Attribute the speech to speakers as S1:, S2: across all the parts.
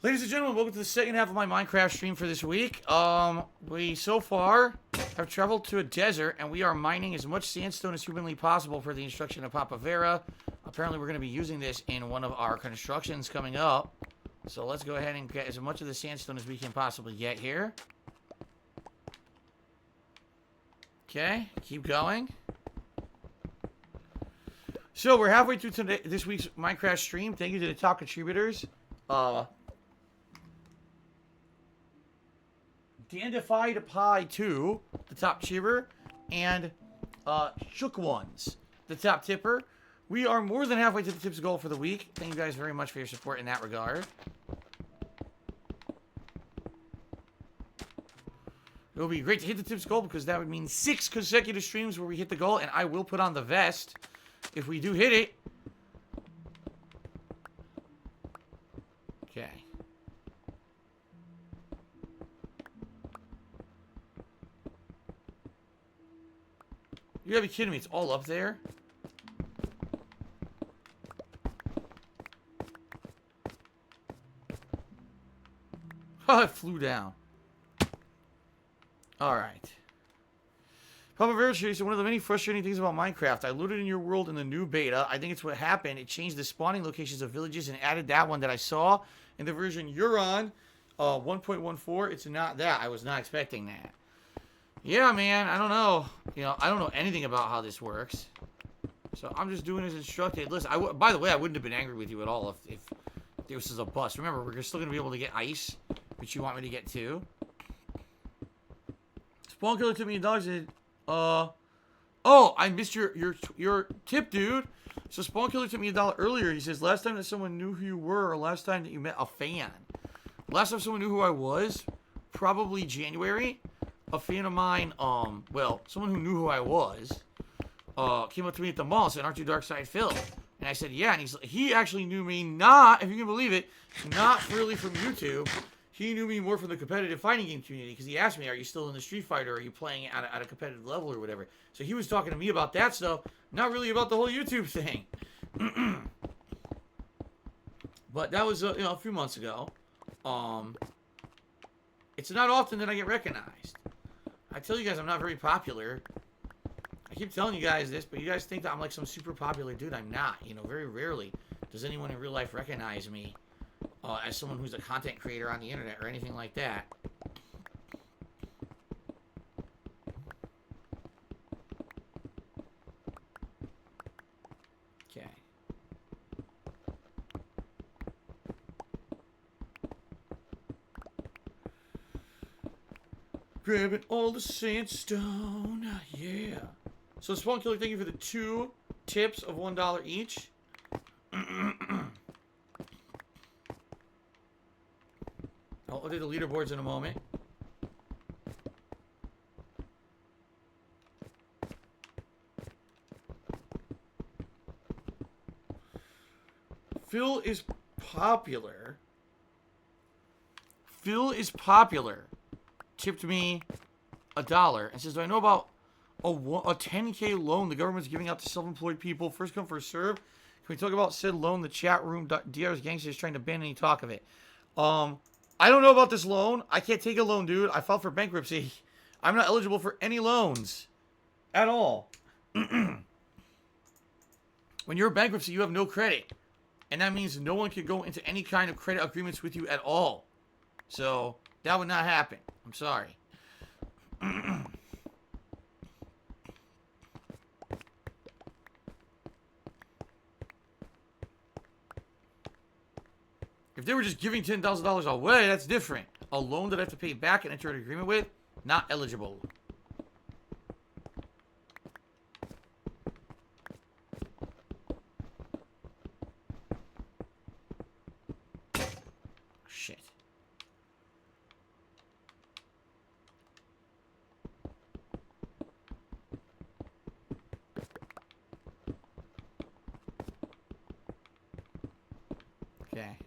S1: Ladies and gentlemen, welcome to the second half of my Minecraft stream for this week. We so far have traveled to a desert, and we are mining as much sandstone as humanly possible for the instruction of Papa Vera. Apparently, we're going to be using this in one of our constructions coming up. So let's go ahead and get as much of the sandstone as we can possibly get here. Okay, keep going. So we're halfway through this week's Minecraft stream. Thank you to the top contributors. Dandified Pie 2, the top chipper, and Shook Ones, the top tipper. We are more than halfway to the tips goal for the week. Thank you guys very much for your support in that regard. It will be great to hit the tips goal because that would mean 6 consecutive streams where we hit the goal, and I will put on the vest if we do hit it. Okay. You gotta be kidding me, it's all up there? Oh, it flew down. Alright. Papa Vera said one of the many frustrating things about Minecraft. I looted in your world in the new beta. I think it's what happened. It changed the spawning locations of villages and added that one that I saw in the version you're on, 1.14. It's not that. I was not expecting that. Yeah, man, I don't know. You know, I don't know anything about how this works. So I'm just doing as instructed. Listen, by the way, I wouldn't have been angry with you at all if this is a bust. Remember, we're still going to be able to get ice, which you want me to get too. Spawn Killer took me $1 and oh, I missed your tip, dude. So Spawn Killer took me $1 earlier. He says, last time that someone knew who you were, or last time that you met a fan. Last time someone knew who I was, probably January. A fan of mine, well, someone who knew who I was, came up to me at the mall and said, aren't you Darkside Phil? And I said, yeah, and he actually knew me not, if you can believe it, not really from YouTube. He knew me more from the competitive fighting game community because he asked me, are you still in the Street Fighter? Are you playing at a competitive level or whatever? So he was talking to me about that stuff, not really about the whole YouTube thing. But that was, a few months ago. It's not often that I get recognized. I tell you guys I'm not very popular. I keep telling you guys this, but you guys think that I'm like some super popular dude. I'm not. You know, very rarely does anyone in real life recognize me as someone who's a content creator on the internet or anything like that. Okay. Grabbing all the sandstone. Yeah. So Spawn Killer, thank you for the 2 tips of $1 each. I'll do the leaderboards in a moment. Phil is popular. Phil is popular. Tipped me $1 and says, do I know about a 10K loan the government's giving out to self-employed people? First come, first serve. Can we talk about said loan? The chat room, DR's Gangster is trying to ban any talk of it. I don't know about this loan. I can't take a loan, dude. I filed for bankruptcy. I'm not eligible for any loans at all. When you're in bankruptcy, you have no credit. And that means no one can go into any kind of credit agreements with you at all. So that would not happen. I'm sorry. If they were just giving $10,000 away, that's different. A loan that I have to pay back and enter an agreement with, not eligible. Shit. Okay.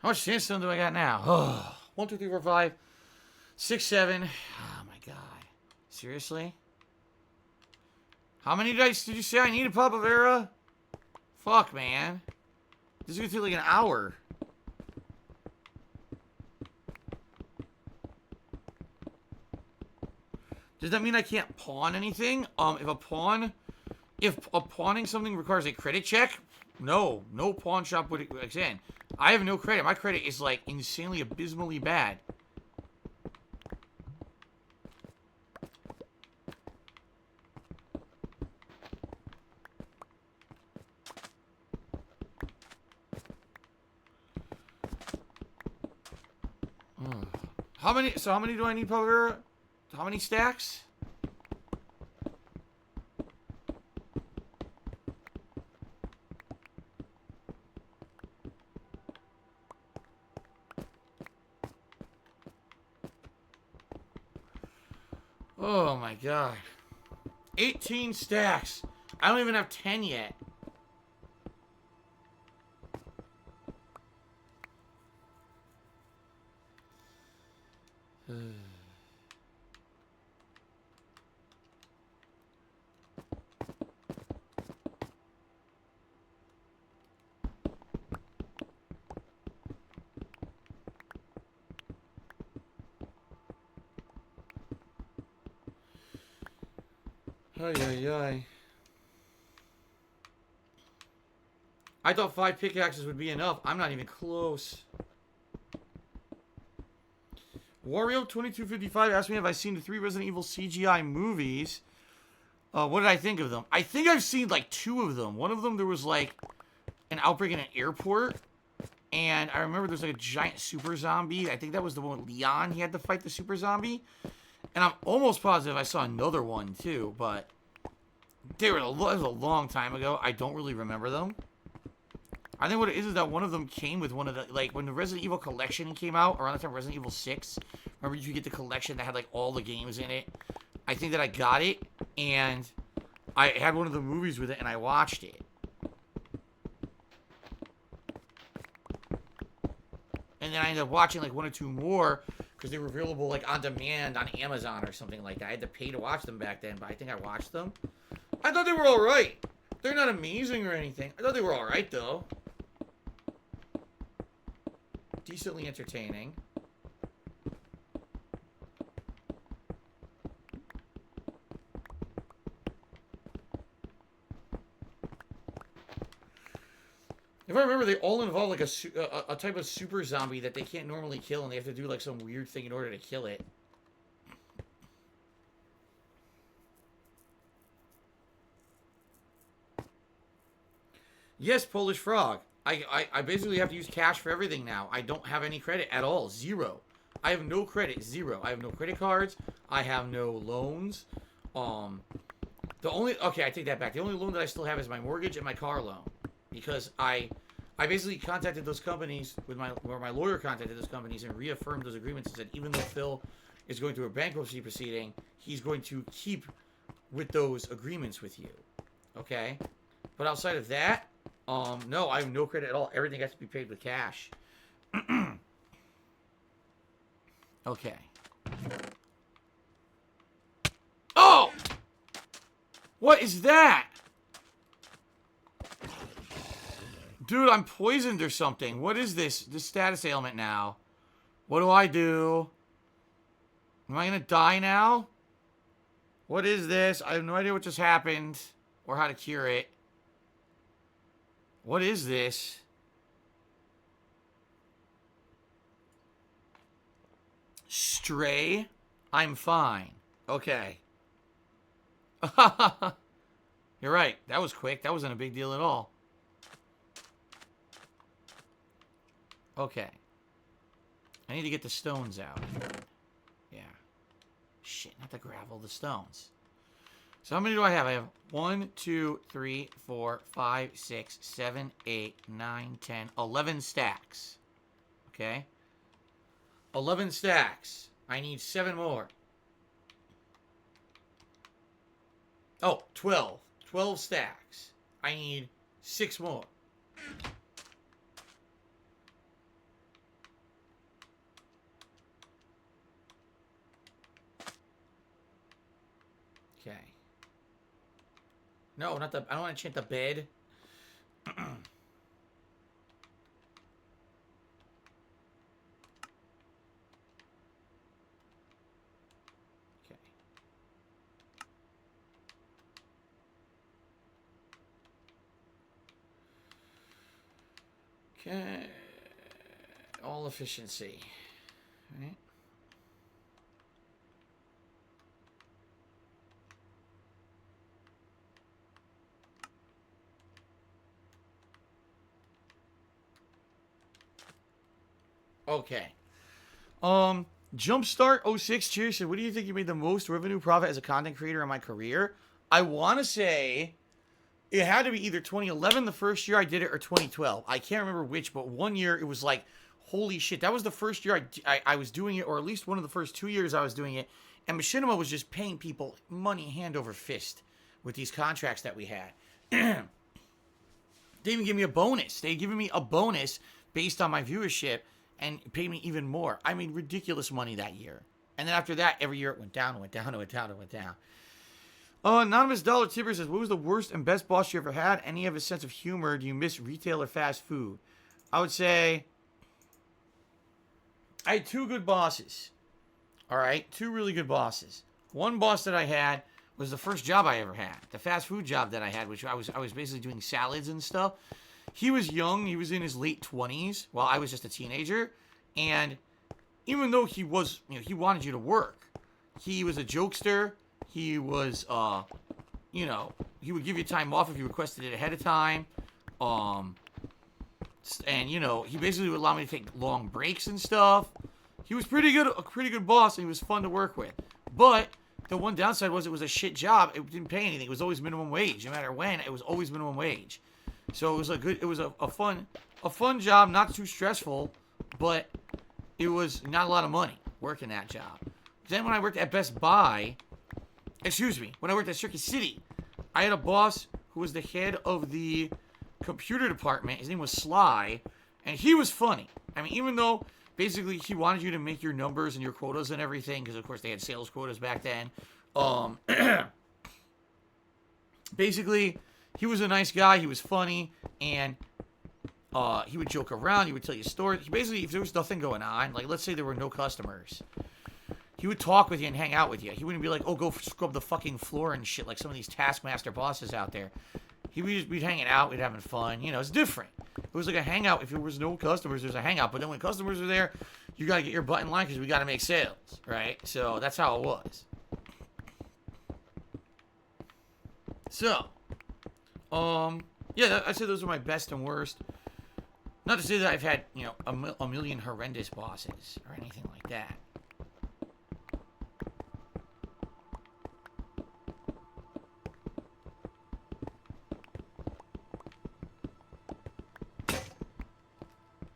S1: How much sandstone do I got now? Oh, 1, 2, 3, 4, 5, 6, 7. Oh my god. Seriously? How many dice did you say I needed, Papa Vera? Fuck, man. This is gonna take like an hour. Does that mean I can't pawn anything? If pawning something requires a credit check, no pawn shop would again. I have no credit. My credit is like insanely abysmally bad. How many do I need, Pavera? How many stacks? Oh my god. 18 stacks. I don't even have 10 yet. Ay, ay, ay. I thought 5 pickaxes would be enough. I'm not even close. Wario2255 asked me if I've seen the 3 Resident Evil CGI movies. What did I think of them? I think I've seen like 2 of them. One of them, there was like an outbreak in an airport. And I remember there's like a giant super zombie. I think that was the one with Leon. He had to fight the super zombie. And I'm almost positive I saw another one too. But it was a long time ago. I don't really remember them. I think what it is that one of them came with one of the, like, when the Resident Evil collection came out, around the time Resident Evil 6, remember you could get the collection that had, like, all the games in it? I think that I got it, and I had one of the movies with it, and I watched it. And then I ended up watching, like, 1 or 2 more, because they were available, like, on demand on Amazon or something like that. I had to pay to watch them back then, but I think I watched them. I thought they were alright. They're not amazing or anything. I thought they were alright, though. Decently entertaining. If I remember, they all involve like a type of super zombie that they can't normally kill, and they have to do like some weird thing in order to kill it. Yes, Polish Frog. I basically have to use cash for everything now. I don't have any credit at all. 0. I have no credit. 0. I have no credit cards. I have no loans. Okay, I take that back. The only loan that I still have is my mortgage and my car loan. Because I basically contacted those companies or my lawyer contacted those companies and reaffirmed those agreements and said even though Phil is going through a bankruptcy proceeding, he's going to keep with those agreements with you. Okay? But outside of that, no, I have no credit at all. Everything has to be paid with cash. Okay. Oh! What is that? Dude, I'm poisoned or something. What is this? This status ailment now. What do I do? Am I gonna die now? What is this? I have no idea what just happened. Or how to cure it. What is this? Stray? I'm fine. Okay. You're right. That was quick. That wasn't a big deal at all. Okay. I need to get the stones out. Yeah. Shit, not the gravel, the stones. So how many do I have? I have 1, 2, 3, 4, 5, 6, 7, 8, 9, 10, 11 stacks. Okay? 11 stacks. I need 7 more. Oh, 12. 12 stacks. I need 6 more. Okay. No, not the... I don't want to enchant the bed. Okay. Okay. All efficiency. All right. Okay. Jumpstart06 Cheers said, what do you think you made the most revenue profit as a content creator in my career? I want to say it had to be either 2011, the first year I did it, or 2012. I can't remember which, but one year it was like, holy shit. That was the first year I was doing it, or at least one of the first 2 years I was doing it. And Machinima was just paying people money hand over fist with these contracts that we had. They even gave me a bonus. They given me a bonus based on my viewership and paid me even more. I made ridiculous money that year. And then after that, every year it went down, it went down, it went down, it went down. Anonymous Dollar Tipper says, what was the worst and best boss you ever had? Any of his sense of humor? Do you miss retail or fast food? I would say I had 2 good bosses. All right, 2 really good bosses. One boss that I had was the first job I ever had, the fast food job that I had, which I was basically doing salads and stuff. He was young. He was in his late 20s while I was just a teenager. And even though he was, he wanted you to work. He was a jokester. He was, he would give you time off if you requested it ahead of time. And, he basically would allow me to take long breaks and stuff. He was a pretty good boss, and he was fun to work with. But the one downside was it was a shit job. It didn't pay anything. It was always minimum wage. No matter when, it was always minimum wage. So it was a fun job, not too stressful, but it was not a lot of money working that job. Then when I worked at Best Buy, when I worked at Circuit City, I had a boss who was the head of the computer department. His name was Sly, and he was funny. I mean, even though basically he wanted you to make your numbers and your quotas and everything, because of course they had sales quotas back then. Basically, he was a nice guy. He was funny, and he would joke around. He would tell you stories. Basically, if there was nothing going on, like let's say there were no customers, he would talk with you and hang out with you. He wouldn't be like, oh, go scrub the fucking floor and shit like some of these Taskmaster bosses out there. He would just be hanging out. We'd having fun. It's different. It was like a hangout. If there was no customers, there's a hangout. But then when customers are there, you got to get your butt in line because we got to make sales, right? So that's how it was. So, yeah, I'd say those are my best and worst. Not to say that I've had, a million horrendous bosses or anything like that.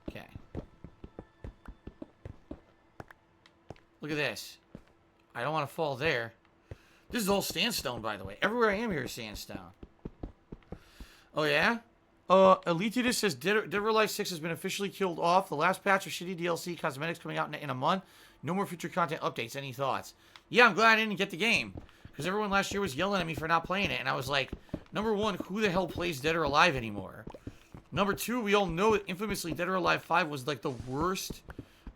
S1: Okay. Look at this. I don't want to fall there. This is all sandstone, by the way. Everywhere I am here is sandstone. Oh, yeah? Elitidus says Dead or Alive 6 has been officially killed off. The last patch of shitty DLC cosmetics coming out in a month. No more future content updates. Any thoughts? Yeah, I'm glad I didn't get the game. Because everyone last year was yelling at me for not playing it. And I was like, number one, who the hell plays Dead or Alive anymore? Number two, we all know that infamously Dead or Alive 5 was like the worst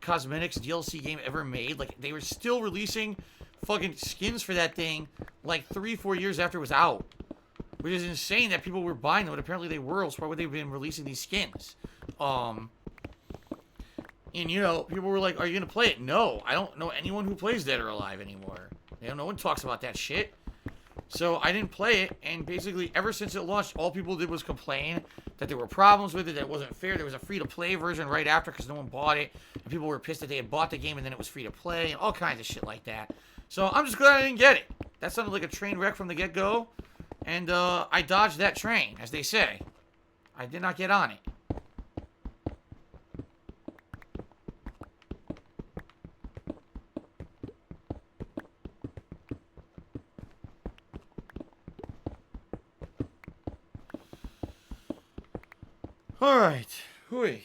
S1: cosmetics DLC game ever made. Like, they were still releasing fucking skins for that thing like 3-4 years after it was out. Which is insane that people were buying them, but apparently they were, else why would they have been releasing these skins? And, people were like, are you going to play it? No, I don't know anyone who plays Dead or Alive anymore. No one talks about that shit. So I didn't play it, and basically ever since it launched, all people did was complain that there were problems with it, that it wasn't fair. There was a free-to-play version right after because no one bought it, and people were pissed that they had bought the game and then it was free-to-play, and all kinds of shit like that. So I'm just glad I didn't get it. That sounded like a train wreck from the get-go. And, I dodged that train, as they say. I did not get on it. Alright. Hooey.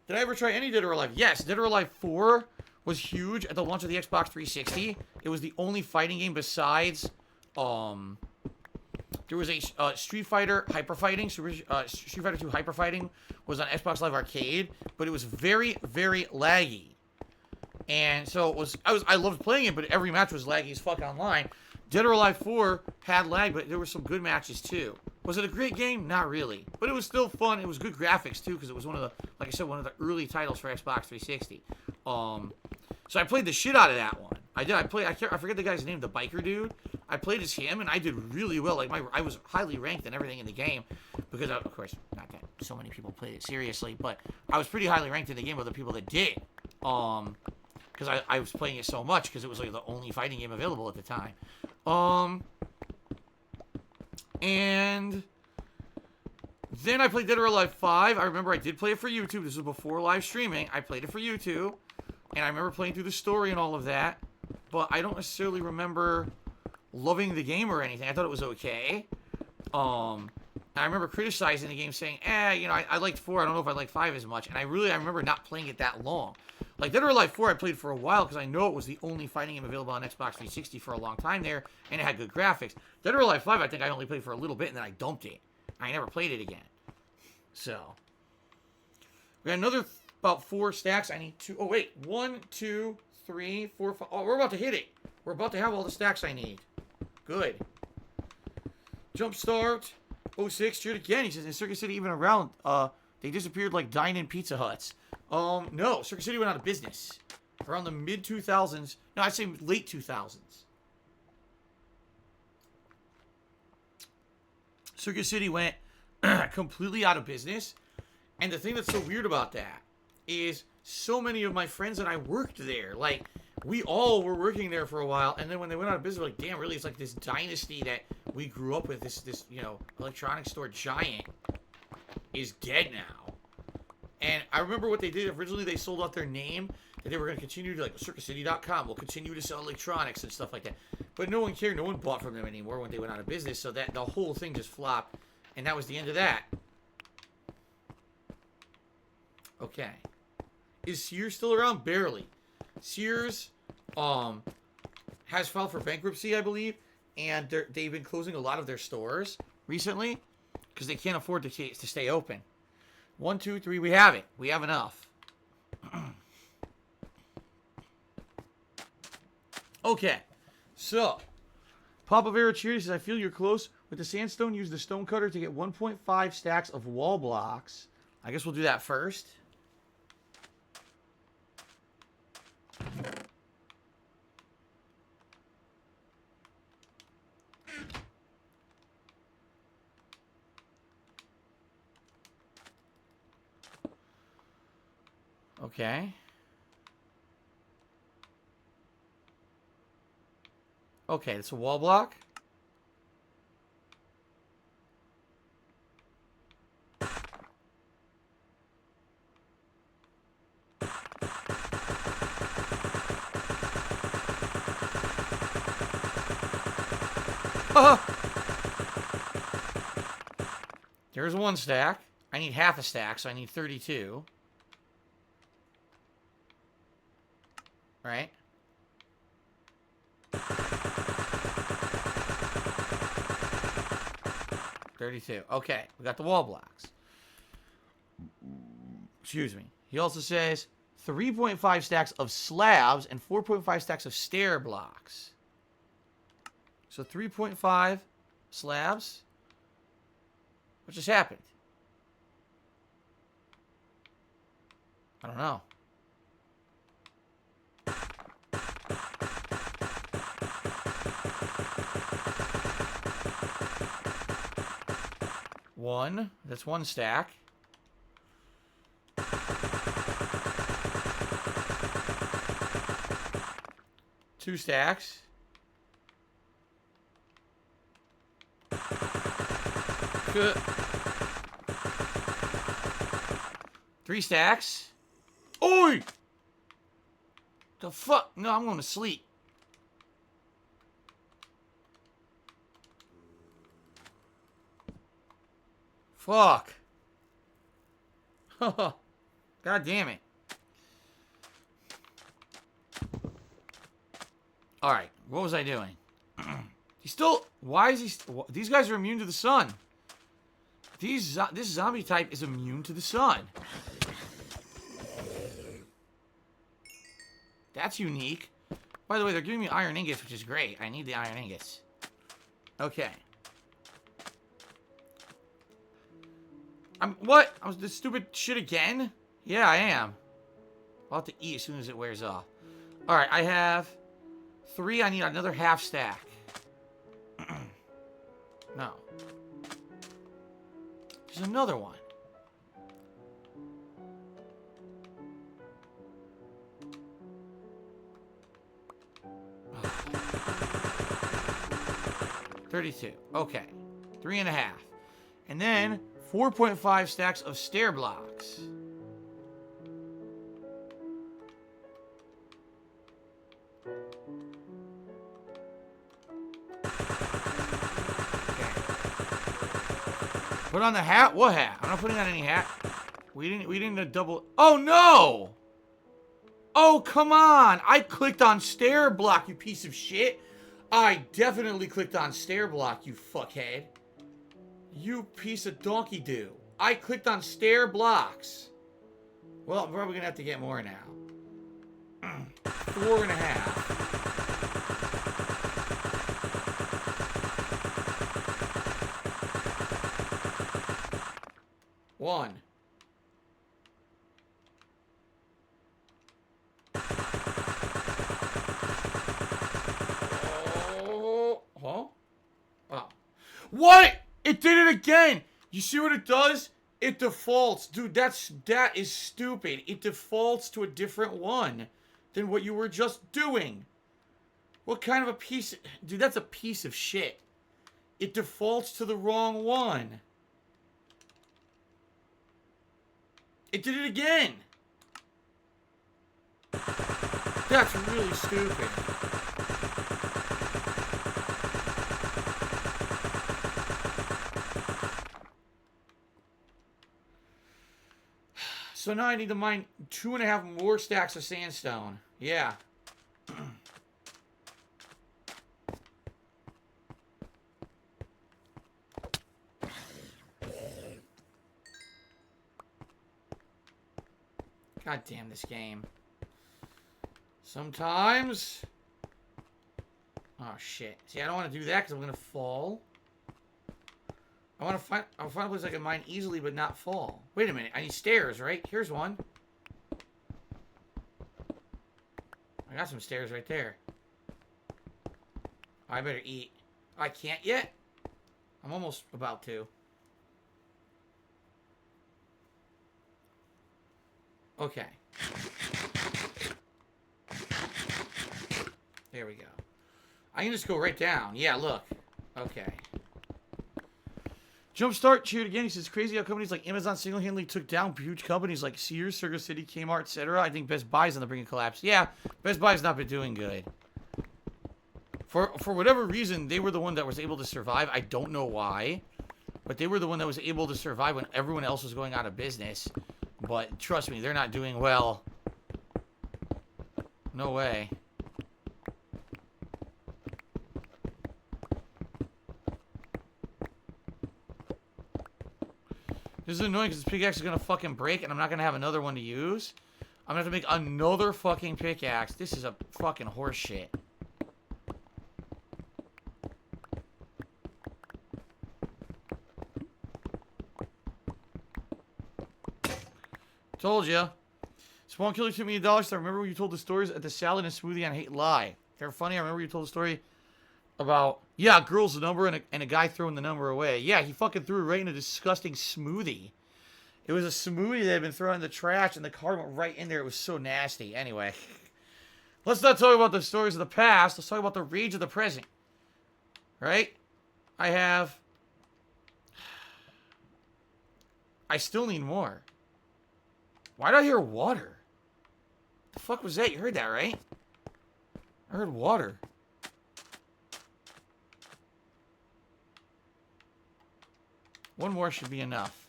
S1: Did I ever try any Dead or Alive? Yes, Dead or Alive 4 was huge at the launch of the Xbox 360. It was the only fighting game besides There was a Street Fighter Hyper Fighting. Street Fighter 2 Hyper Fighting was on Xbox Live Arcade, but it was very, very laggy. And so it was. I loved playing it, but every match was laggy as fuck online. Dead or Alive 4 had lag, but there were some good matches too. Was it a great game? Not really, but it was still fun. It was good graphics too, because it was one of the, like I said, one of the early titles for Xbox 360. So I played the shit out of that one. I did. I forget the guy's name, the biker dude. I played as him, and I did really well. Like I was highly ranked and everything in the game, because of course, not that so many people played it seriously, but I was pretty highly ranked in the game with the people that did. Because I was playing it so much, because it was like the only fighting game available at the time. And then I played Dead or Alive 5. I remember I did play it for YouTube. This was before live streaming. I played it for YouTube. And I remember playing through the story and all of that. But I don't necessarily remember loving the game or anything. I thought it was okay. I remember criticizing the game, saying, you know, I liked 4. I don't know if I liked 5 as much. And I remember not playing it that long. Like, Dead or Alive 4 I played for a while, because I know it was the only fighting game available on Xbox 360 for a long time there, and it had good graphics. Dead or Alive 5, I think I only played for a little bit, and then I dumped it. I never played it again. So, we got another about 4 stacks. I need 2. Oh, wait. 1, 2, 3, 4, 5. Oh, we're about to hit it. We're about to have all the stacks I need. Good. Jumpstart 06 cheered again. He says, in Circuit City even around, they disappeared like dine-in Pizza Huts. No, Circuit City went out of business around the mid-2000s. No, I'd say late 2000s. Circuit City went completely out of business. And the thing that's so weird about that is so many of my friends and I worked there. Like, we all were working there for a while. And then when they went out of business, we're like, damn, really, it's like this dynasty that we grew up with. This you know, electronics store giant is dead now. And I remember what they did originally. They sold out their name, that they were going to continue to, like, CircuitCity.com will continue to sell electronics and stuff like that. But no one cared. No one bought from them anymore when they went out of business. So that the whole thing just flopped. And that was the end of that. Okay. Is Sears still around? Barely. Sears has filed for bankruptcy, I believe. And they've been closing a lot of their stores recently, because they can't afford to stay open. 1, 2, 3, we have it. We have enough. Okay. So, Papa Vera Cheers says, I feel you're close. With the sandstone, use the stone cutter to get 1.5 stacks of wall blocks. I guess we'll do that first. Okay. Okay, it's a wall block. There's 1 stack. I need half a stack, so I need 32. Right? $32. Okay, we got the wall blocks. Excuse me. He also says 3.5 stacks of slabs and 4.5 stacks of stair blocks. So 3.5 slabs. What just happened? I don't know. One. That's 1 stack. Two stacks. Good. 3 stacks. Oi! The fuck? No, I'm going to sleep. Fuck. God damn it. Alright, what was I doing? He's still... Why is he... These guys are immune to the sun. This zombie type is immune to the sun. That's unique. By the way, they're giving me iron ingots, which is great. I need the iron ingots. Okay. What? I was this stupid shit again? Yeah, I am. I'll have to eat as soon as it wears off. Alright, I have 3. I need another half stack. No. There's another one. Oh. 32. Okay. 3.5. And then 4.5 stacks of stair blocks. Put on the hat? What hat? I'm not putting on any hat. We didn't double... Oh, no! Oh, come on! I clicked on stair block, you piece of shit. I definitely clicked on stair block, you fuckhead. You piece of donkey do. I clicked on stair blocks. Well, I'm probably gonna have to get more now. 4.5. One. Oh, huh? Oh. What? It did it again. You see what it does? It defaults. Dude, that is stupid. It defaults to a different one than what you were just doing. What kind of a piece... Dude, that's a piece of shit. It defaults to the wrong one. It did it again. That's really stupid. So now I need to mine 2.5 more stacks of sandstone. Yeah. God damn this game. Sometimes... Oh, shit. See, I don't want to do that because I'm going to fall. I'll find a place I can mine easily but not fall. Wait a minute. I need stairs, right? Here's one. I got some stairs right there. I better eat. I can't yet. I'm almost about to. Okay. There we go. I can just go right down. Yeah, look. Okay. Jumpstart cheered again. He says, crazy how companies like Amazon single-handedly took down huge companies like Sears, Circuit City, Kmart, etc. I think Best Buy's on the brink of collapse. Yeah, Best Buy's not been doing good. For whatever reason, they were the one that was able to survive. I don't know why. But they were the one that was able to survive when everyone else was going out of business. But trust me, they're not doing well. No way. This is annoying because this pickaxe is going to fucking break and I'm not going to have another one to use. I'm going to have to make another fucking pickaxe. This is a fucking horse shit. Told ya. Spawn Killer took me $1, so I remember when you told the stories at the salad and smoothie on Hate Lie. They're funny. I remember you told the story about, yeah, a girl's the number and a guy throwing the number away. Yeah, he fucking threw it right in a disgusting smoothie. It was a smoothie that had been thrown in the trash and the card went right in there. It was so nasty. Anyway, let's not talk about the stories of the past. Let's talk about the rage of the present. Right? I still need more. Why did I hear water? The fuck was that? You heard that, right? I heard water. One more should be enough.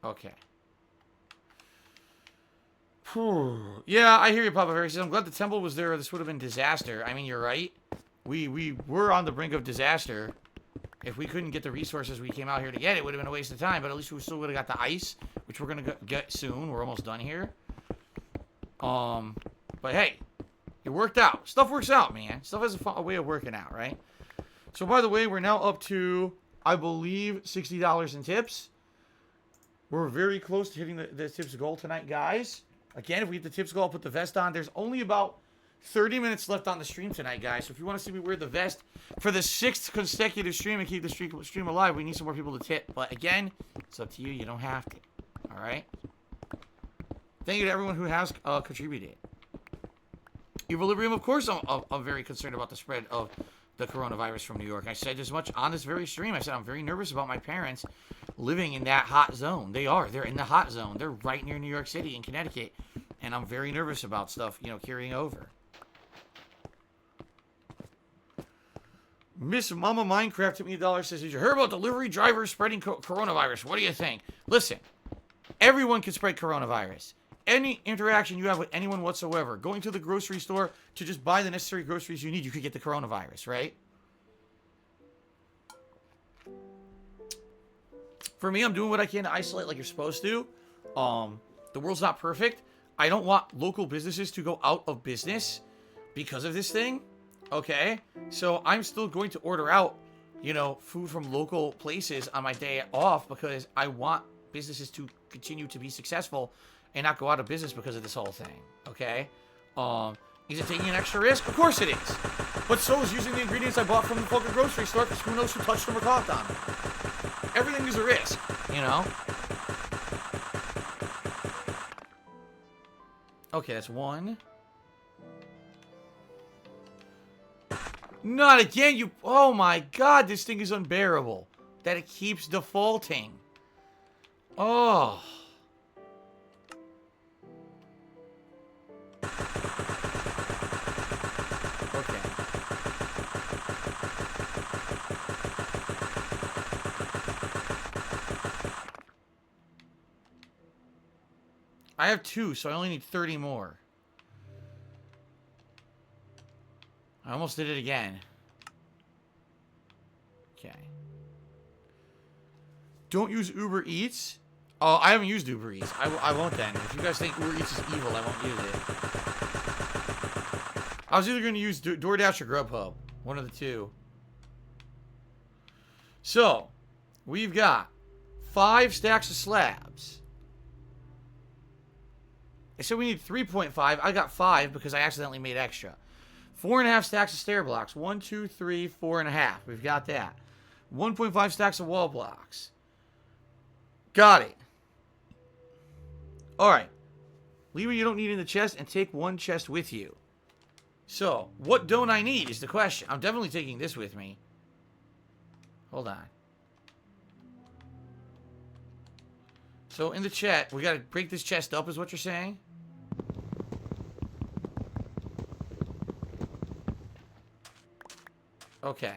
S1: Okay. Yeah, I hear you, Papa Bear. He says, I'm glad the temple was there or this would have been disaster. I mean, you're right. We were on the brink of disaster. If we couldn't get the resources we came out here to get, it would have been a waste of time. But at least we still would have got the ice, which we're going to get soon. We're almost done here. But hey, it worked out. Stuff works out, man. Stuff has a way of working out, right? So, by the way, we're now up to, I believe, $60 in tips. We're very close to hitting the tips goal tonight, guys. Again, if we hit the tips goal, I'll put the vest on. There's only about 30 minutes left on the stream tonight, guys. So if you want to see me wear the vest for the 6th consecutive stream and keep the stream alive, we need some more people to tip. But again, it's up to you. You don't have to. All right? Thank you to everyone who has contributed. Equilibrium, of course, I'm very concerned about the spread of the coronavirus from New York. I said as much on this very stream. I said I'm very nervous about my parents living in that hot zone. They're in the hot zone. They're right near New York City in Connecticut. And I'm very nervous about stuff, carrying over. Miss Mama Minecraft at me $1 says, did you hear about delivery drivers spreading coronavirus? What do you think? Listen, everyone can spread coronavirus. Any interaction you have with anyone whatsoever, going to the grocery store to just buy the necessary groceries you need, you could get the coronavirus, right? For me, I'm doing what I can to isolate like you're supposed to. The world's not perfect. I don't want local businesses to go out of business because of this thing. Okay? So I'm still going to order out, food from local places on my day off because I want businesses to continue to be successful and not go out of business because of this whole thing. Okay? Is it taking an extra risk? Of course it is. But so is using the ingredients I bought from the fucking grocery store because who knows who touched them or coughed on them. Everything is a risk, Okay, that's one. Not again, you... Oh my god, this thing is unbearable. That it keeps defaulting. Oh. Okay. I have 2, so I only need 30 more. I almost did it again. Okay. Don't use Uber Eats. Oh, I haven't used Uber Eats. I won't then. If you guys think Uber Eats is evil, I won't use it. I was either going to use DoorDash or Grubhub. One of the two. So, we've got 5 stacks of slabs. I said we need 3.5. I got 5 because I accidentally made extra. 4.5 stacks of stair blocks. 1, 2, 3, 4.5. We've got that. 1.5 stacks of wall blocks. Got it. Alright. Leave what you don't need in the chest and take 1 chest with you. So, what don't I need is the question. I'm definitely taking this with me. Hold on. So, in the chat, we gotta break this chest up, is what you're saying? Okay.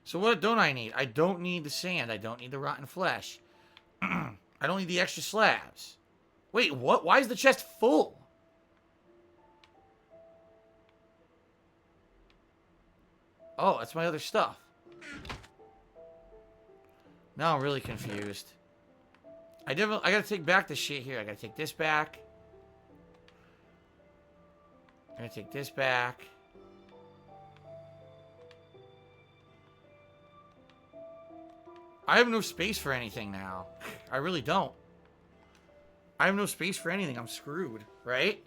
S1: So what don't I need? I don't need the sand. I don't need the rotten flesh. I don't need the extra slabs. Wait, what? Why is the chest full? Oh, that's my other stuff. Now I'm really confused. I gotta take back the shit here. I gotta take this back. I gotta take this back. I have no space for anything now. I really don't. I have no space for anything. I'm screwed, right?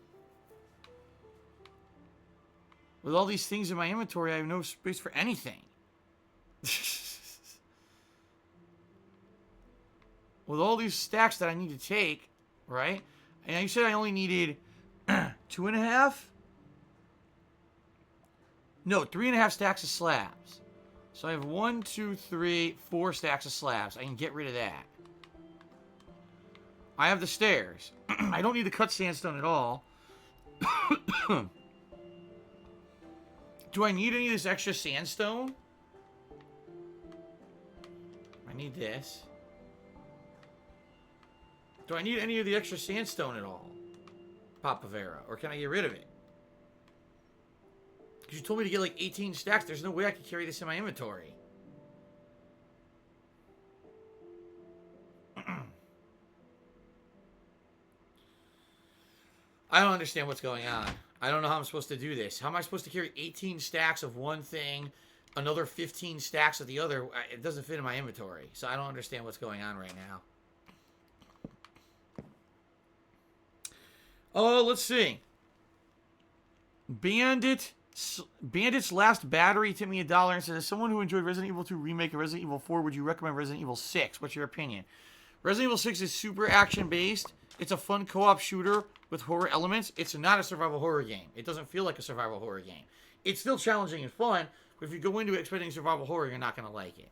S1: With all these things in my inventory, I have no space for anything. With all these stacks that I need to take, right? And you said I only needed 2.5? No, 3.5 stacks of slabs. So I have 1, 2, 3, 4 stacks of slabs. I can get rid of that. I have the stairs. I don't need the cut sandstone at all. Do I need any of this extra sandstone? I need this. Do I need any of the extra sandstone at all? Papavera? Or can I get rid of it? Because you told me to get like 18 stacks. There's no way I could carry this in my inventory. I don't understand what's going on. I don't know how I'm supposed to do this. How am I supposed to carry 18 stacks of one thing, another 15 stacks of the other? It doesn't fit in my inventory. So I don't understand what's going on right now. Oh, let's see. Bandit's last battery tipped me $1 and says, as someone who enjoyed Resident Evil 2 Remake and Resident Evil 4, would you recommend Resident Evil 6? What's your opinion? Resident Evil 6 is super action-based. It's a fun co-op shooter with horror elements. It's not a survival horror game. It doesn't feel like a survival horror game. It's still challenging and fun, but if you go into it expecting survival horror, you're not going to like it.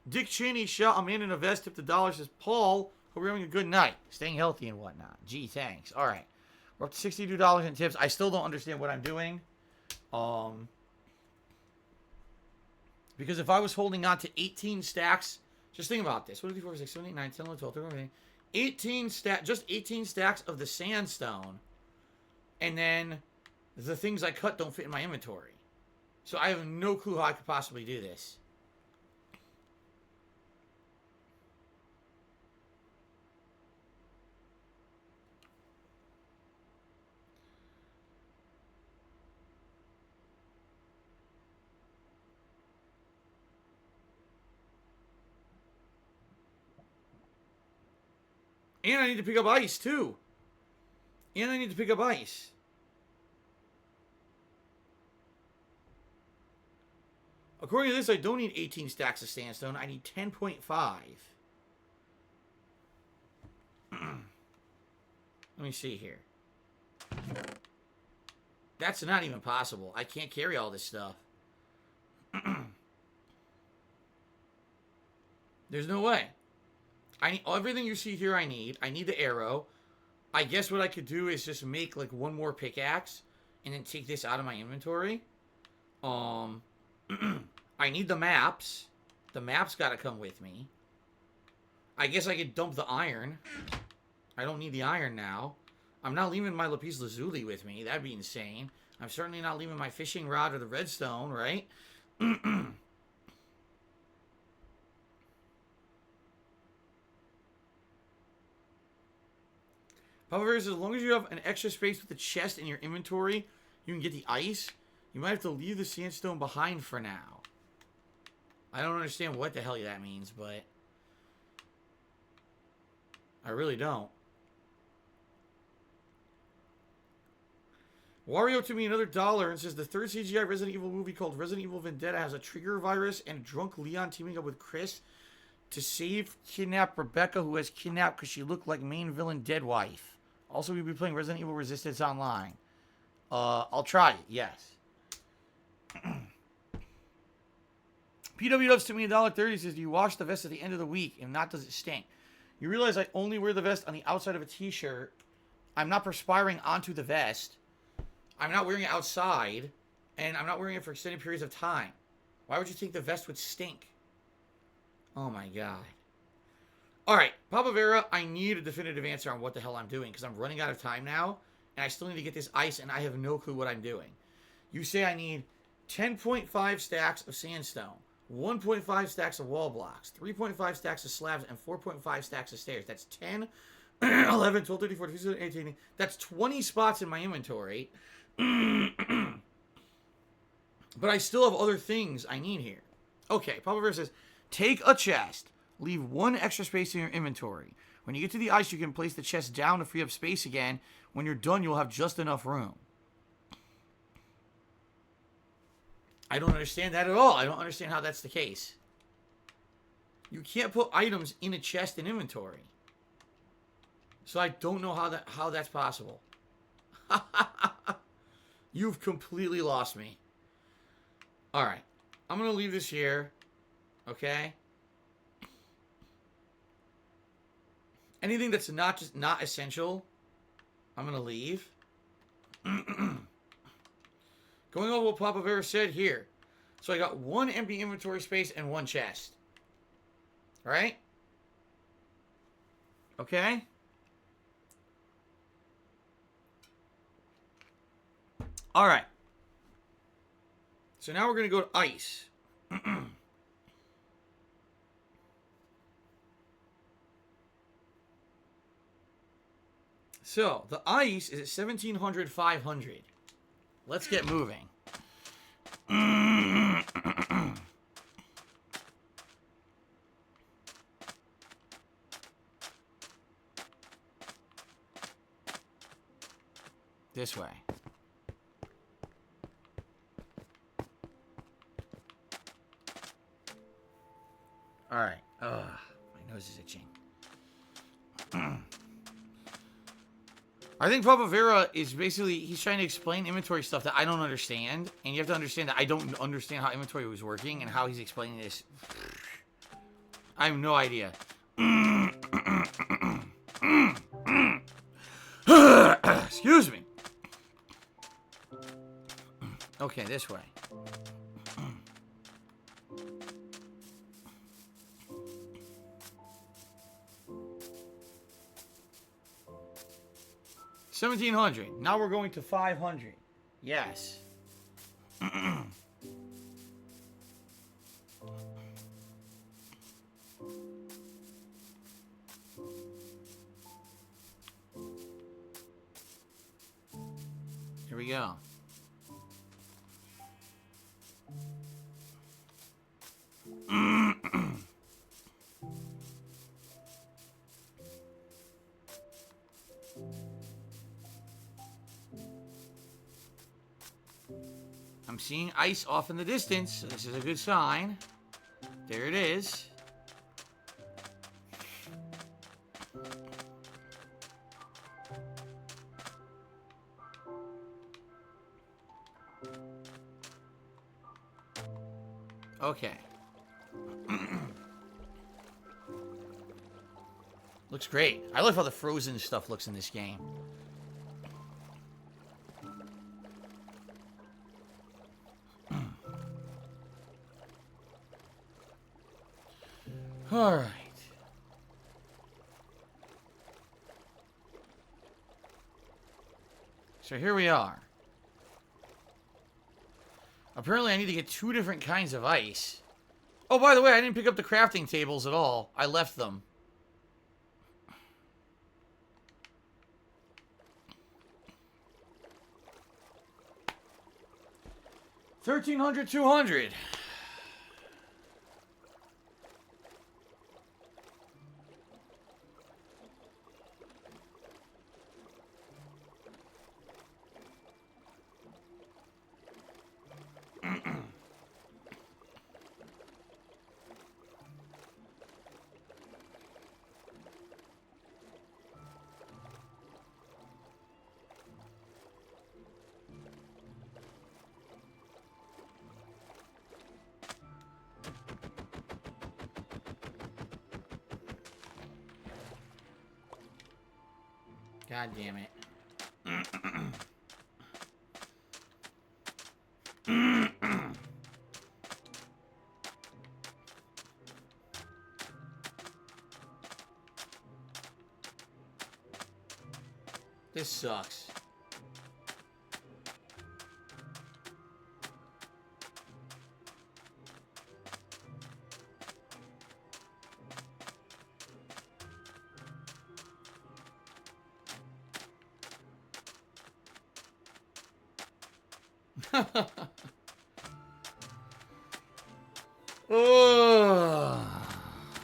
S1: Dick Cheney shot a man in a vest, tipped $1, says, Paul, hope you're having a good night. Staying healthy and whatnot. Gee, thanks. All right. We're up to $62 in tips. I still don't understand what I'm doing. Because if I was holding on to 18 stacks, just think about this. 1, 2, 3, 4, 6, 7, 8, 9, 10, 11, 12, 13, 14, 18 stacks of the sandstone. And then the things I cut don't fit in my inventory. So I have no clue how I could possibly do this. And I need to pick up ice, too. And I need to pick up ice. According to this, I don't need 18 stacks of sandstone. I need 10.5. Let me see here. That's not even possible. I can't carry all this stuff. There's no way. I need everything you see here. I need the arrow. I guess what I could do is just make like one more pickaxe and then take this out of my inventory. I need the maps. The maps got to come with me. I guess I could dump the iron. I don't need the iron now. I'm not leaving my lapis lazuli with me. That'd be insane. I'm certainly not leaving my fishing rod or the redstone, right? However, as long as you have an extra space with the chest in your inventory, you can get the ice. You might have to leave the sandstone behind for now. I don't understand what the hell that means, but I really don't. Wario to me another $1 and says the third CGI Resident Evil movie called Resident Evil Vendetta has a trigger virus and a drunk Leon teaming up with Chris to kidnap Rebecca, who has kidnapped because she looked like main villain dead wife. Also, we'll be playing Resident Evil Resistance Online. I'll try it, yes. PW Loves to me $1.30 says, do you wash the vest at the end of the week? If not, does it stink? You realize I only wear the vest on the outside of a t-shirt. I'm not perspiring onto the vest. I'm not wearing it outside. And I'm not wearing it for extended periods of time. Why would you think the vest would stink? Oh my god. Alright, Papa Vera, I need a definitive answer on what the hell I'm doing. Because I'm running out of time now. And I still need to get this ice. And I have no clue what I'm doing. You say I need 10.5 stacks of sandstone. 1.5 stacks of wall blocks, 3.5 stacks of slabs, and 4.5 stacks of stairs. That's 10, 11, 12, 13, 14, 15, 16, 18. That's 20 spots in my inventory. But I still have other things I need here. Okay, Papa Bear says, take a chest. Leave one extra space in your inventory. When you get to the ice, you can place the chest down to free up space again. When you're done, you'll have just enough room. I don't understand that at all. I don't understand how that's the case. You can't put items in a chest in inventory. So I don't know how that's possible. You've completely lost me. All right. I'm going to leave this here. Okay? Anything that's not essential, I'm going to leave. Going over what Papa Vera said here. So I got one empty inventory space and one chest. Right? Okay? All right. So now we're going to go to ice. So, the ice is at 1700, 500. Let's get moving. This way. All right. Ugh, my nose is itching. I think Papa Vera is basically, he's trying to explain inventory stuff that I don't understand. And you have to understand that I don't understand how inventory was working and how he's explaining this. I have no idea. Excuse me. Okay, this way. $1,700. Now we're going to 500. Yes. Here we go. I'm seeing ice off in the distance, so this is a good sign. There it is. Okay. Looks great. I love how the frozen stuff looks in this game. All right. So here we are. Apparently I need to get 2 different kinds of ice. Oh, by the way, I didn't pick up the crafting tables at all. I left them. $1,300, $200. God damn it. This sucks.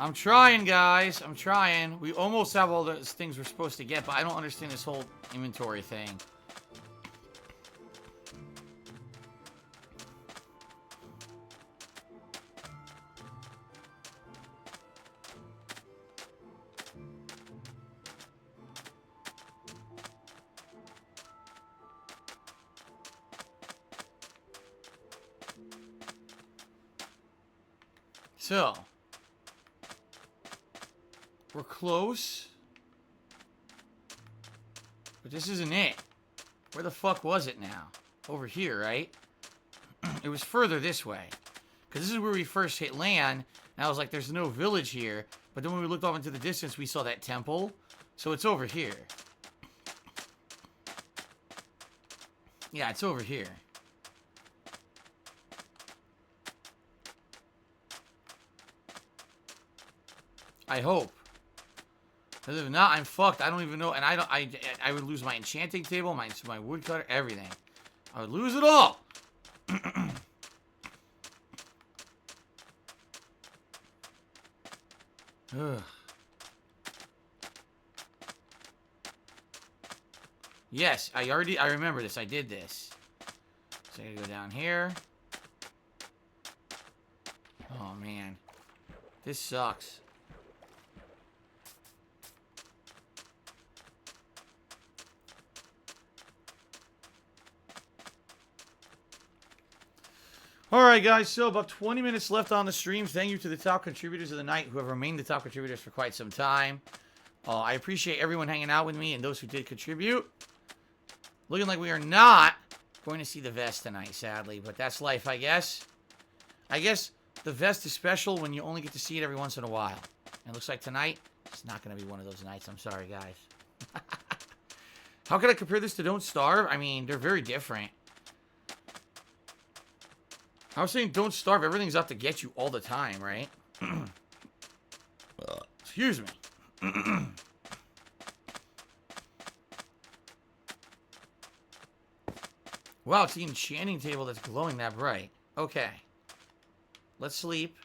S1: I'm trying, guys. I'm trying. We almost have all those things we're supposed to get, but I don't understand this whole inventory thing. So, we're close, but this isn't it. Where the fuck was it now? Over here, right? It was further this way, because this is where we first hit land, and I was like, there's no village here, but then when we looked off into the distance, we saw that temple, so it's over here. Yeah, it's over here. I hope. Because if not, I'm fucked. I don't even know. And I would lose my enchanting table, my woodcutter, everything. I would lose it all. Ugh. Yes, I remember this. I did this. So I gotta go down here. Oh, man. This sucks. Alright, guys. So, about 20 minutes left on the stream. Thank you to the top contributors of the night who have remained the top contributors for quite some time. I appreciate everyone hanging out with me and those who did contribute. Looking like we are not going to see the vest tonight, sadly. But that's life, I guess. I guess the vest is special when you only get to see it every once in a while. And it looks like tonight, it's not going to be one of those nights. I'm sorry, guys. How can I compare this to Don't Starve? I mean, they're very different. I was saying Don't Starve. Everything's out to get you all the time, right? Excuse me. Wow, it's the enchanting table that's glowing that bright. Okay. Let's sleep.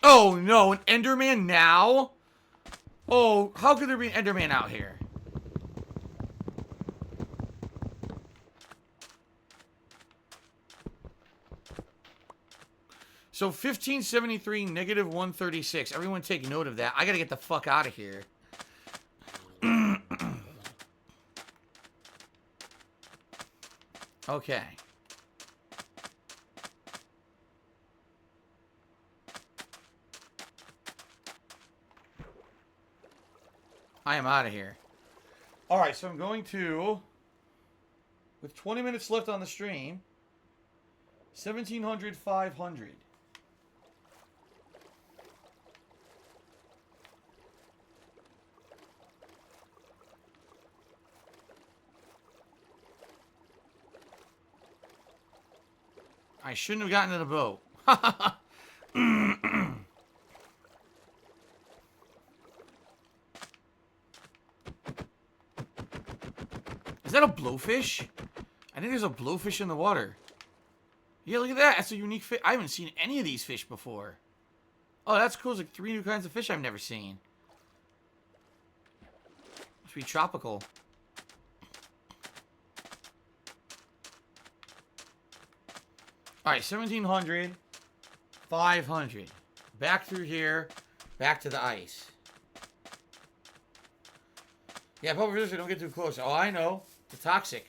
S1: Oh, no. An Enderman now? Oh, how could there be an Enderman out here? So 1573, negative 136. Everyone take note of that. I gotta get the fuck out of here. Okay. I am out of here. Alright, so I'm going to, with 20 minutes left on the stream, 1700, 500. I shouldn't have gotten in the boat. Is that a blowfish? I think there's a blowfish in the water. Yeah, look at that. That's a unique fish. I haven't seen any of these fish before. Oh, that's cool. There's like 3 new kinds of fish I've never seen. Must be tropical. Alright, 1700, 500. Back through here, back to the ice. Yeah, pufferfish don't get too close. Oh, I know. They're toxic.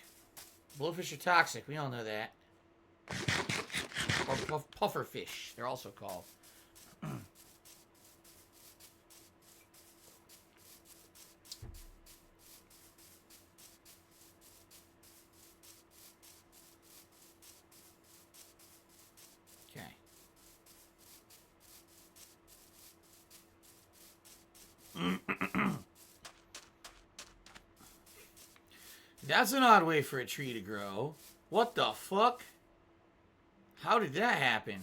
S1: Blowfish are toxic. We all know that. Or pufferfish, they're also called. That's an odd way for a tree to grow. What the fuck? How did that happen?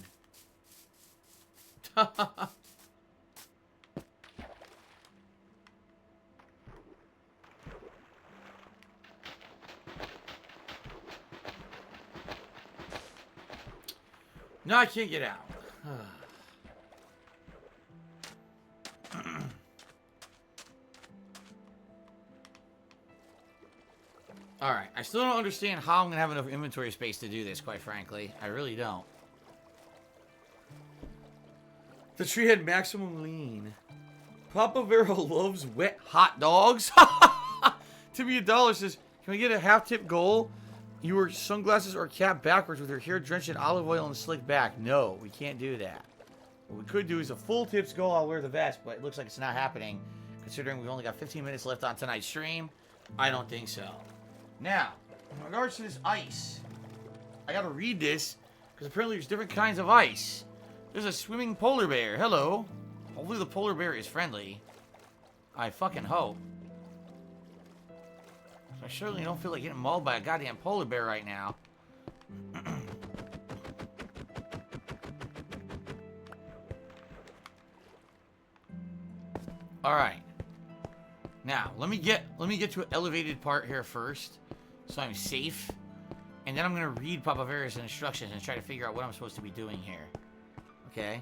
S1: No, I can't get out. Alright, I still don't understand how I'm going to have enough inventory space to do this, quite frankly. I really don't. The tree had maximum lean. Papa Vero loves wet hot dogs. Timmy $1 says, can we get a half-tip goal? You wear sunglasses or cap backwards with your hair drenched in olive oil and slicked back. No, we can't do that. What we could do is a full tips goal. I'll wear the vest, but it looks like it's not happening. Considering we've only got 15 minutes left on tonight's stream, I don't think so. Now, in regards to this ice, I gotta read this Because apparently there's different kinds of ice. There's a swimming polar bear. Hello. Hopefully the polar bear is friendly. I fucking hope. I certainly don't feel like getting mauled by a goddamn polar bear right now. All right. Now, let me get to an elevated part here first, so I'm safe. And then I'm gonna read Papa Vera's instructions and try to figure out what I'm supposed to be doing here. Okay?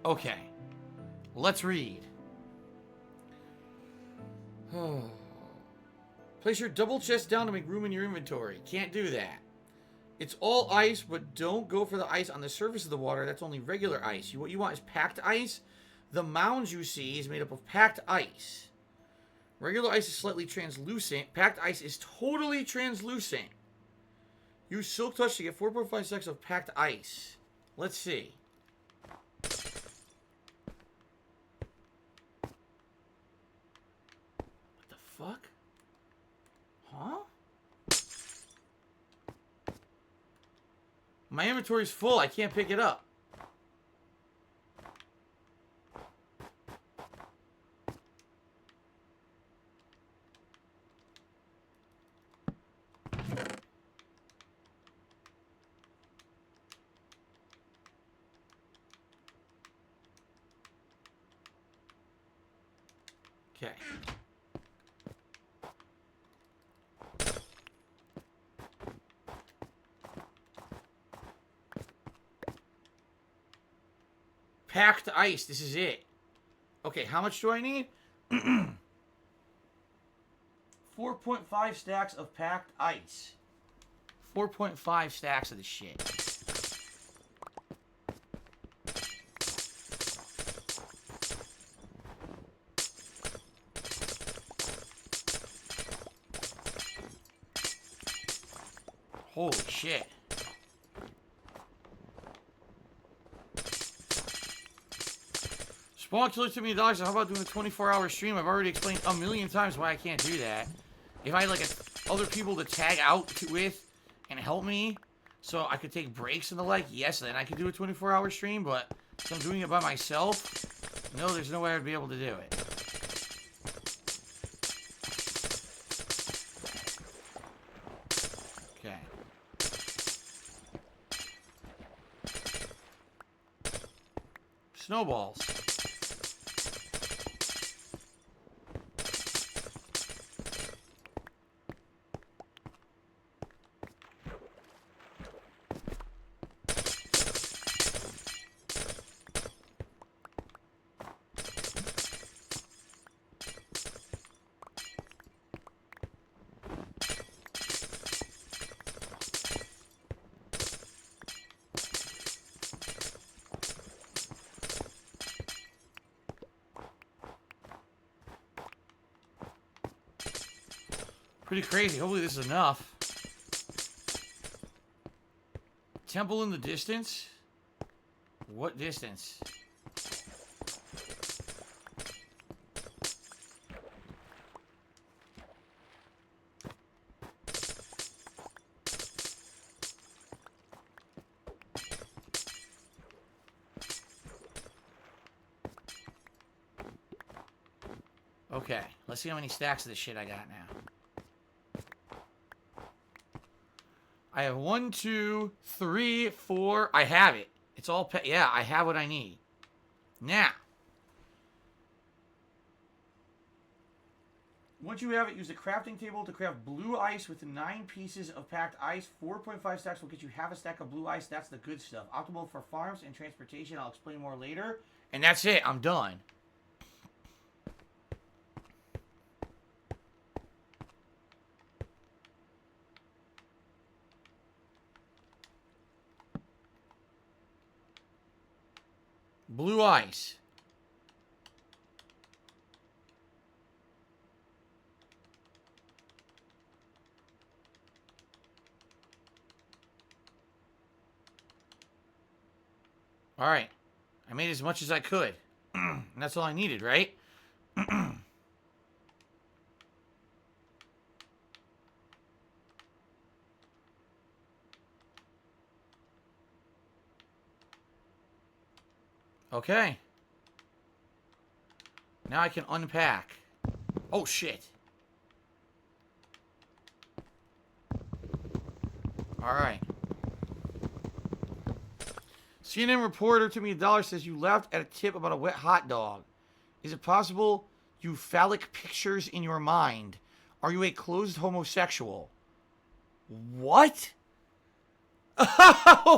S1: Okay. Let's read. Place your double chest down to make room in your inventory. Can't do that. It's all ice, but don't go for the ice on the surface of the water. That's only regular ice. What you want is packed ice. The mounds you see is made up of packed ice. Regular ice is slightly translucent. Packed ice is totally translucent. Use Silk Touch to get 4.5 stacks of packed ice. Let's see. What the fuck? Huh? My inventory's full. I can't pick it up. Okay. Packed ice. This is it. Okay, how much do I need? 4.5 stacks of packed ice. 4.5 stacks of the shit. Holy shit. Spawn Killer took me $1. How about doing a 24-hour stream? I've already explained a million times why I can't do that. If I had like other people to tag out with and help me so I could take breaks and the like, yes, then I could do a 24-hour stream, but if I'm doing it by myself, no, there's no way I'd be able to do it. Okay. Snowballs. Pretty crazy. Hopefully this is enough. Temple in the distance? What distance? Okay, let's see how many stacks of this shit I got now. I have 1, 2, 3, 4. I have it. It's all yeah, I have what I need. Now, once you have it, use the crafting table to craft blue ice with 9 pieces of packed ice. 4.5 stacks will get you half a stack of blue ice. That's the good stuff. Optimal for farms and transportation. I'll explain more later. And that's it. I'm done. Blue ice. Alright. I made as much as I could. And that's all I needed, right? Okay. Now I can unpack. Oh, shit. Alright. CNN reporter took me $1, says you laughed at a tip about a wet hot dog. Is it possible you phallic pictures in your mind? Are you a closed homosexual? What?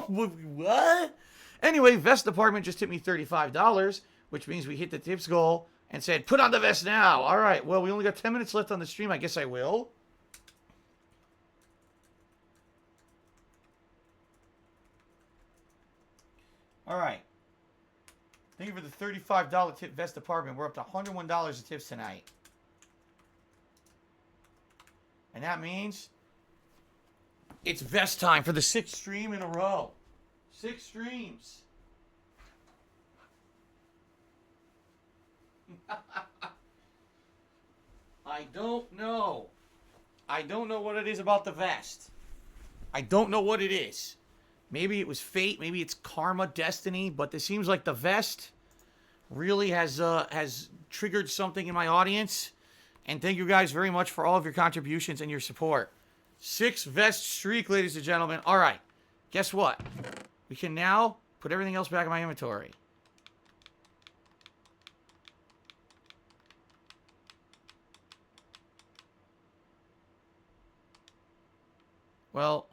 S1: What? Anyway, vest department just tipped me $35, which means we hit the tips goal and said, put on the vest now. All right, well, we only got 10 minutes left on the stream. I guess I will. All right. Thank you for the $35 tip vest department. We're up to $101 of tips tonight. And that means it's vest time for the 6th stream in a row. 6 streams. I don't know. I don't know what it is about the vest. I don't know what it is. Maybe it was fate. Maybe it's karma, destiny. But it seems like the vest really has triggered something in my audience. And thank you guys very much for all of your contributions and your support. 6 vest streak, ladies and gentlemen. All right. Guess what? We can now put everything else back in my inventory. Well,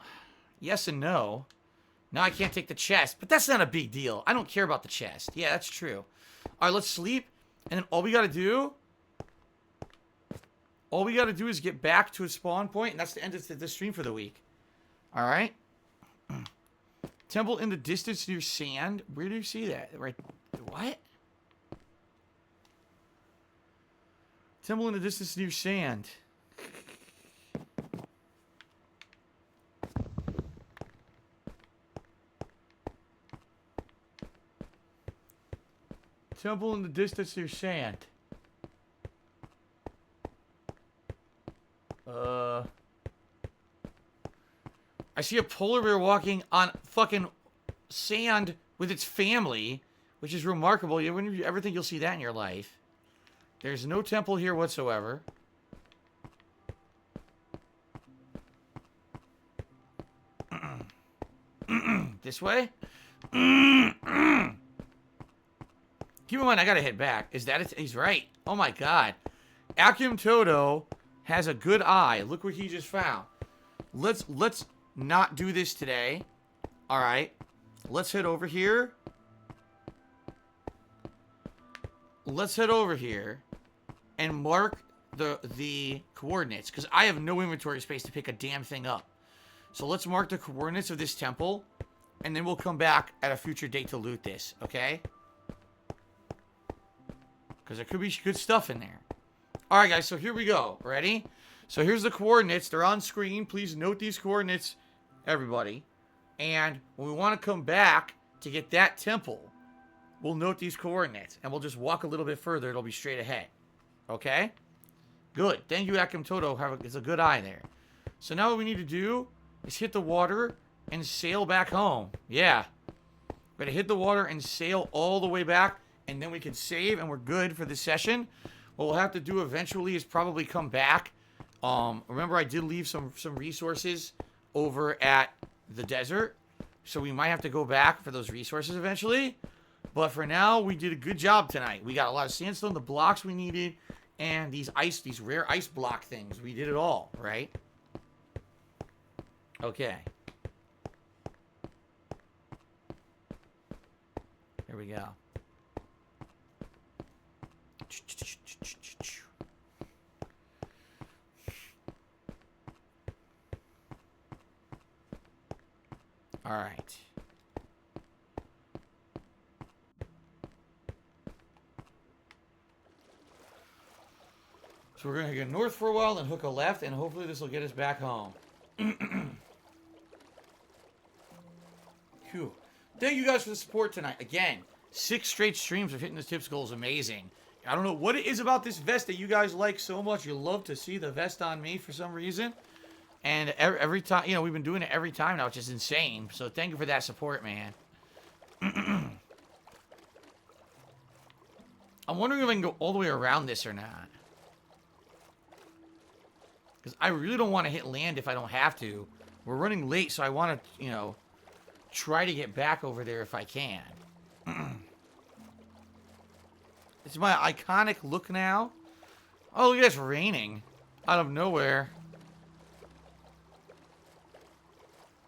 S1: yes and no. Now I can't take the chest, but that's not a big deal. I don't care about the chest. Yeah, that's true. All right, let's sleep. And then all we got to do is get back to a spawn point, and that's the end of the stream for the week. All right? Temple in the distance near sand. Where do you see that? Right. What? Temple in the distance near sand. Temple in the distance near sand. I see a polar bear walking on fucking sand with its family, which is remarkable. You wouldn't ever think you'll see that in your life. There's no temple here whatsoever. This way? Keep in mind, I gotta head back. Is that it? He's right. Oh my god. Akim Toto has a good eye. Look what he just found. Let's not do this today. Alright. Let's head over here. Let's head over here and mark the coordinates, because I have no inventory space to pick a damn thing up. So let's mark the coordinates of this temple, and then we'll come back at a future date to loot this, okay? Because there could be good stuff in there. Alright guys, so here we go. Ready? So here's the coordinates. They're on screen. Please note these coordinates, everybody. And when we want to come back to get that temple, we'll note these coordinates. And we'll just walk a little bit further. It'll be straight ahead. Okay? Good. Thank you, Akim Toto. It's a good eye there. So now what we need to do is hit the water and sail back home. Yeah. We're going to hit the water and sail all the way back. And then we can save and we're good for this session. What we'll have to do eventually is probably come back. Remember, I did leave some resources over at the desert. So we might have to go back for those resources eventually. But for now, we did a good job tonight. We got a lot of sandstone, the blocks we needed, and these rare ice block things. We did it all, right? Okay. Here we go. All right. So we're going to go north for a while, then hook a left, and hopefully this will get us back home. Phew. Thank you guys for the support tonight. Again, 6 straight streams of hitting the tips goal is amazing. I don't know what it is about this vest that you guys like so much. You love to see the vest on me for some reason. And every time, you know, we've been doing it every time now, which is insane. So thank you for that support, man. I'm wondering if I can go all the way around this or not. Because I really don't want to hit land if I don't have to. We're running late, so I want to, you know, try to get back over there if I can. It's my iconic look now. Oh, look at it's raining out of nowhere.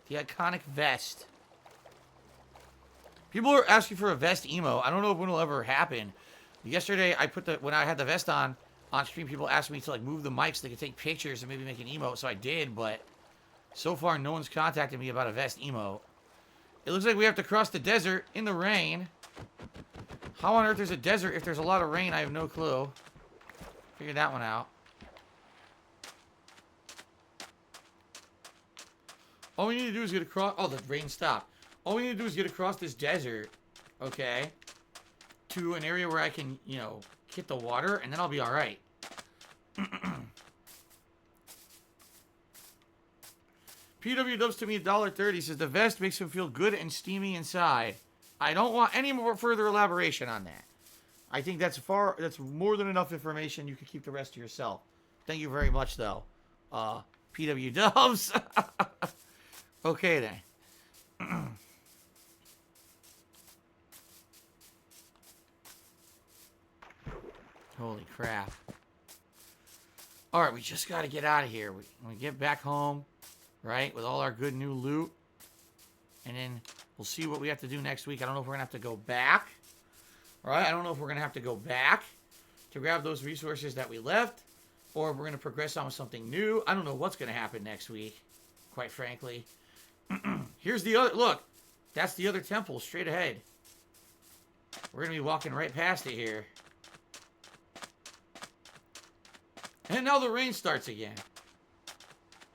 S1: The iconic vest. People are asking for a vest emo. I don't know if it'll ever happen. Yesterday, when I had the vest on stream, people asked me to like move the mic so they could take pictures and maybe make an emote. So I did, but so far no one's contacted me about a vest emote. It looks like we have to cross the desert in the rain. How on earth there's a desert if there's a lot of rain? I have no clue. Figured that one out. All we need to do is get across... Oh, the rain stopped. All we need to do is get across this desert, okay, to an area where I can, you know, hit the water, and then I'll be alright. PW dubs to me $1.30 says the vest makes him feel good and steamy inside. I don't want any more further elaboration on that. I think that's more than enough information. You can keep the rest to yourself. Thank you very much, though. PW dubs. Okay, then. Holy crap. Alright, we just got to get out of here. When we get back home, right, with all our good new loot, and then we'll see what we have to do next week. I don't know if we're going to have to go back, right? I don't know if we're going to have to go back to grab those resources that we left, or if we're going to progress on with something new. I don't know what's going to happen next week, quite frankly. Here's the other, look, that's the other temple straight ahead. We're going to be walking right past it here. And now the rain starts again.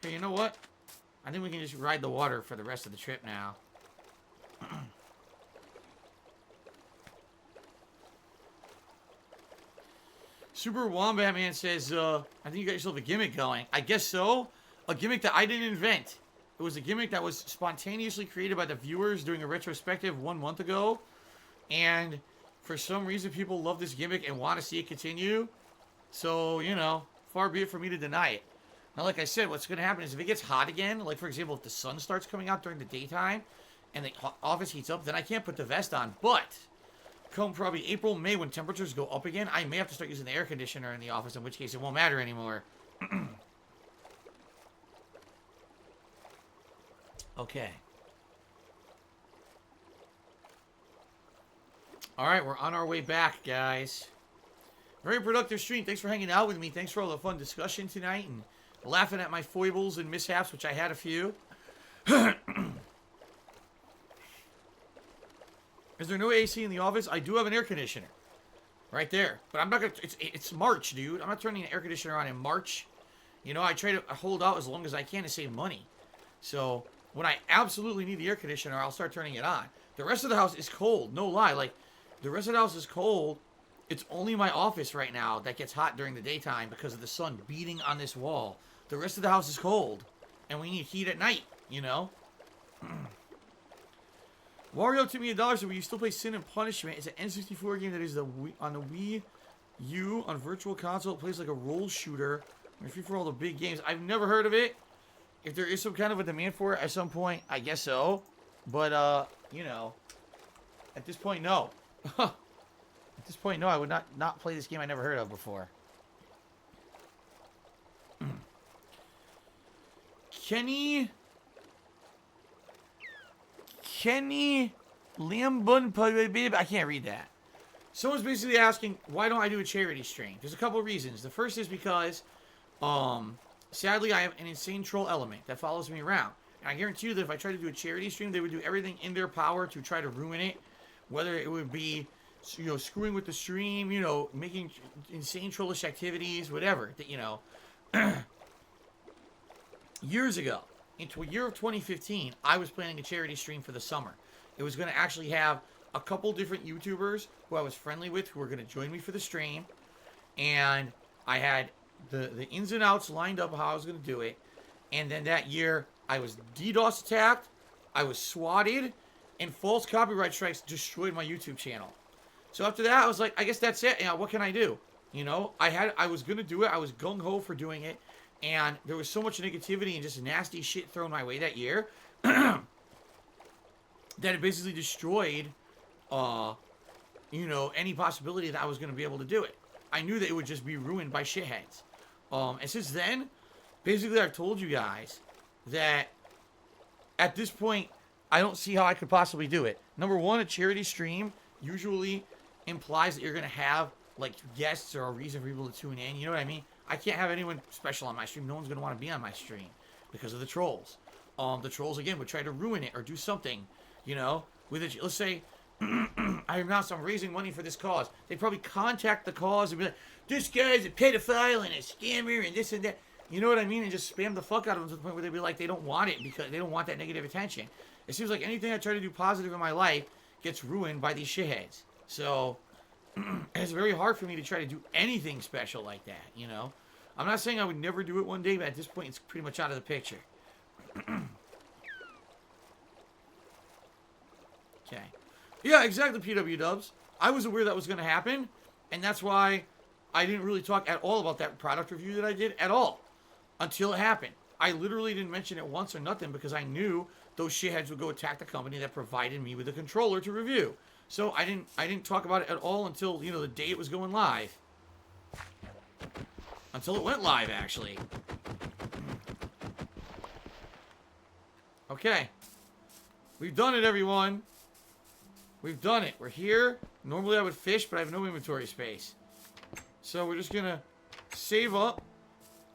S1: Hey, you know what? I think we can just ride the water for the rest of the trip now. Super Wombat Man says, I think you got yourself a gimmick going. I guess so. A gimmick that I didn't invent. It was a gimmick that was spontaneously created by the viewers doing a retrospective 1 month ago. And for some reason, people love this gimmick and want to see it continue. So, you know, far be it for me to deny it. Now, like I said, what's going to happen is if it gets hot again, like, for example, if the sun starts coming out during the daytime and the office heats up, then I can't put the vest on. But come probably April, May, when temperatures go up again, I may have to start using the air conditioner in the office, in which case it won't matter anymore. Okay. All right, we're on our way back, guys. Very productive stream. Thanks for hanging out with me. Thanks for all the fun discussion tonight and laughing at my foibles and mishaps, which I had a few. Is there no AC in the office? I do have an air conditioner. Right there. But I'm not going to... It's March, dude. I'm not turning an air conditioner on in March. You know, I try to hold out as long as I can to save money. So, when I absolutely need the air conditioner, I'll start turning it on. The rest of the house is cold. No lie. Like, the rest of the house is cold. It's only my office right now that gets hot during the daytime because of the sun beating on this wall. The rest of the house is cold. And we need heat at night, you know? Wario took me $1, so will you still play Sin and Punishment? It's an N64 game that is on the Wii U on Virtual Console. It plays like a roll shooter. If you're for all the big games. I've never heard of it. If there is some kind of a demand for it at some point, I guess so. But, you know, at this point, no. At this point, no, I would not play this game I never heard of before. Kenny Lambun, I can't read that. Someone's basically asking, why don't I do a charity stream? There's a couple of reasons. The first is because, sadly, I have an insane troll element that follows me around. And I guarantee you that if I tried to do a charity stream, they would do everything in their power to try to ruin it. Whether it would be, you know, screwing with the stream, you know, making insane trollish activities, whatever, that, you know. Years ago, into a year of 2015, I was planning a charity stream for the summer. It was going to actually have a couple different YouTubers who I was friendly with who were going to join me for the stream. And I had the ins and outs lined up how I was going to do it. And then that year, I was DDoS attacked, I was swatted, and false copyright strikes destroyed my YouTube channel. So after that, I was like, I guess that's it. Yeah, what can I do? You know, I was going to do it. I was gung-ho for doing it. And there was so much negativity and just nasty shit thrown my way that year that it basically destroyed, you know, any possibility that I was going to be able to do it. I knew that it would just be ruined by shitheads. And since then, basically I've told you guys that at this point, I don't see how I could possibly do it. Number one, a charity stream usually implies that you're going to have, like, guests or a reason for people to tune in. You know what I mean? I can't have anyone special on my stream. No one's going to want to be on my stream because of the trolls. The trolls, again, would try to ruin it or do something, you know, with it. Let's say, I announced I'm raising money for this cause. They'd probably contact the cause and be like, this guy's a pedophile and a scammer and this and that. You know what I mean? And just spam the fuck out of them to the point where they'd be like, they don't want it because they don't want that negative attention. It seems like anything I try to do positive in my life gets ruined by these shitheads. So, it's very hard for me to try to do anything special like that, you know? I'm not saying I would never do it one day, but at this point, it's pretty much out of the picture. Okay. Yeah, exactly, PW Dubs. I was aware that was going to happen, and that's why I didn't really talk at all about that product review that I did at all until it happened. I literally didn't mention it once or nothing because I knew those shitheads would go attack the company that provided me with a controller to review. So I didn't talk about it at all until, you know, the day it was going live. Until it went live, actually. Okay. We've done it, everyone. We've done it. We're here. Normally I would fish, but I have no inventory space. So we're just going to save up.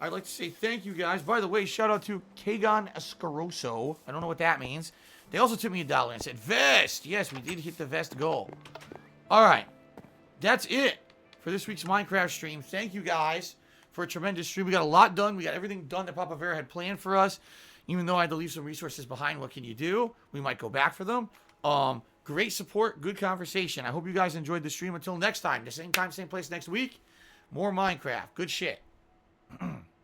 S1: I'd like to say thank you guys. By the way, shout out to Kagan Escaroso. I don't know what that means. They also took me $1 and said, Vest! Yes, we did hit the Vest goal. Alright. That's it for this week's Minecraft stream. Thank you guys for a tremendous stream. We got a lot done. We got everything done that Papa Vera had planned for us. Even though I had to leave some resources behind, what can you do? We might go back for them. Great support, good conversation. I hope you guys enjoyed the stream. Until next time, the same time, same place next week. More Minecraft. Good shit.